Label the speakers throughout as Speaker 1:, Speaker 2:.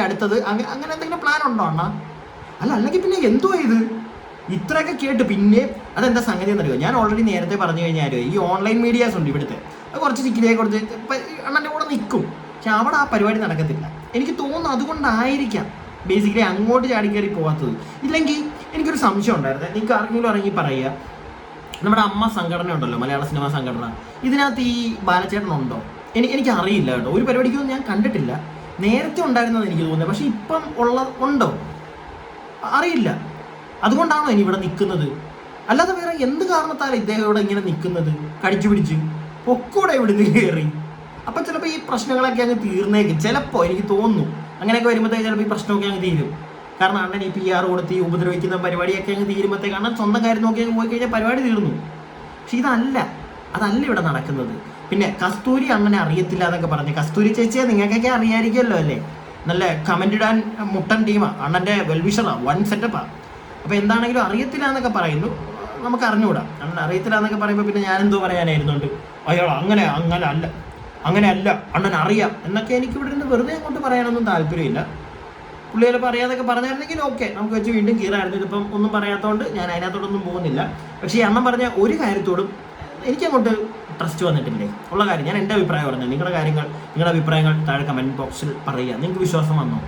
Speaker 1: അടുത്തത് അങ്ങനെ എന്തെങ്കിലും പ്ലാൻ ഉണ്ടോ അണ്ണാ? അല്ലെങ്കിൽ പിന്നെ എന്തോ ഇത് ഇത്രയൊക്കെ കേട്ട് പിന്നെ അതെന്താ സംഗതി എന്നറിയോ? ഞാൻ ഓൾറെഡി നേരത്തെ പറഞ്ഞു കഴിഞ്ഞാൽ ഈ ഓൺലൈൻ മീഡിയാസ് ഉണ്ട് ഇവിടുത്തെ, അത് കുറച്ച് ചിക്കിലേക്ക് കൊടുത്ത് അണ്ണൻ്റെ കൂടെ നിൽക്കും. പക്ഷെ അവിടെ ആ പരിപാടി നടക്കത്തില്ല. എനിക്ക് തോന്നുന്നു അതുകൊണ്ടായിരിക്കാം ബേസിക്കലി അങ്ങോട്ട് ചാടിക്കയറി പോകാത്തത്. ഇല്ലെങ്കിൽ എനിക്കൊരു സംശയം ഉണ്ടായിരുന്നു, നിങ്ങൾക്ക് ആർക്കെങ്കിലും ഇറങ്ങി പറയുക, നമ്മുടെ അമ്മ സംഘടന ഉണ്ടല്ലോ, മലയാള സിനിമാ സംഘടന, ഇതിനകത്ത് ഈ ബാലചേട്ടനുണ്ടോ? എനിക്കറിയില്ല കേട്ടോ, ഒരു പരിപാടിക്കൊന്നും ഞാൻ കണ്ടിട്ടില്ല. നേരത്തെ ഉണ്ടായിരുന്നത് എനിക്ക് തോന്നുന്നത്, പക്ഷെ ഇപ്പം ഉണ്ടോ അറിയില്ല. അതുകൊണ്ടാണോ ഇനി ഇവിടെ നിൽക്കുന്നത്? അല്ലാതെ വേറെ എന്ത് കാരണത്താലും ഇദ്ദേഹം ഇവിടെ ഇങ്ങനെ നിൽക്കുന്നത്? കടിച്ചു പിടിച്ച് പൊക്കൂടെ ഇവിടുന്ന് കയറി. അപ്പം ചിലപ്പോൾ ഈ പ്രശ്നങ്ങളൊക്കെ അങ്ങ് തീർന്നേക്കും ചിലപ്പോൾ, എനിക്ക് തോന്നുന്നു. അങ്ങനെയൊക്കെ വരുമ്പോഴത്തേക്ക് ചിലപ്പോൾ ഈ പ്രശ്നമൊക്കെ അങ്ങ് തീരും. കാരണം അണ്ണൻ ഈ PR കൊടുത്ത് ഈ ഉപദ്രവിക്കുന്ന പരിപാടിയൊക്കെ അങ്ങ് തീരുമ്പോഴത്തേക്ക് അണ്ണൻ സ്വന്തം കാര്യം നോക്കി അങ്ങ് പോയി കഴിഞ്ഞാൽ പരിപാടി തീർന്നു. പക്ഷെ അതല്ല ഇവിടെ നടക്കുന്നത്. പിന്നെ കസ്തൂരി അങ്ങനെ അറിയത്തില്ല എന്നൊക്കെ പറഞ്ഞു. കസ്തൂരി ചേച്ചിയെ നിങ്ങൾക്കൊക്കെ അറിയാമായിരിക്കുമല്ലോ അല്ലേ? നല്ല കമൻ്റ് ഇടാൻ മുട്ടൻ ടീമാണ്, അണ്ണൻ്റെ വെൽവിഷറാണ്, വൺ സെറ്റപ്പാണ്. അപ്പോൾ എന്താണെങ്കിലും അറിയത്തില്ല എന്നൊക്കെ പറയുന്നു, നമുക്ക് അറിഞ്ഞുകൂടാ. അണ്ണൻ അറിയത്തില്ല എന്നൊക്കെ പറയുമ്പോൾ പിന്നെ ഞാനെന്തോ പറയാനായിരുന്നുണ്ട്, അയാൾ അങ്ങനെയല്ല അണ്ണൻ അറിയാം എന്നൊക്കെ എനിക്ക് ഇവിടെ നിന്ന് വെറുതെ അങ്ങോട്ട് പറയാനൊന്നും താല്പര്യമില്ല. പുള്ളി ചിലപ്പോൾ അറിയാതൊക്കെ പറഞ്ഞായിരുന്നെങ്കിൽ ഓക്കെ, നമുക്ക് വെച്ച് വീണ്ടും കീറായിരുന്നു. ഇതിപ്പം ഒന്നും പറയാത്തതുകൊണ്ട് ഞാൻ അതിനകത്തോടൊന്നും പോകുന്നില്ല. പക്ഷേ ഈ അണ്ണൻ പറഞ്ഞ ഒരു കാര്യത്തോടും എനിക്കങ്ങോട്ട് ട്രസ്റ്റ് വന്നിട്ടില്ലേ ഉള്ള കാര്യം. ഞാൻ എൻ്റെ അഭിപ്രായം പറഞ്ഞത്, നിങ്ങളുടെ അഭിപ്രായങ്ങൾ താഴെ കമൻറ്റ് ബോക്സിൽ പറയുക. നിങ്ങൾക്ക് വിശ്വാസം വന്നോ?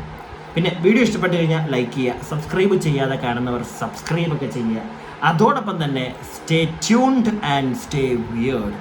Speaker 1: പിന്നെ വീഡിയോ ഇഷ്ടപ്പെട്ട് കഴിഞ്ഞാൽ ലൈക്ക് ചെയ്യുക, സബ്സ്ക്രൈബ് ചെയ്യാതെ കാണുന്നവർ സബ്സ്ക്രൈബ് ഒക്കെ ചെയ്യുക. അതോടൊപ്പം തന്നെ stay tuned and stay weird.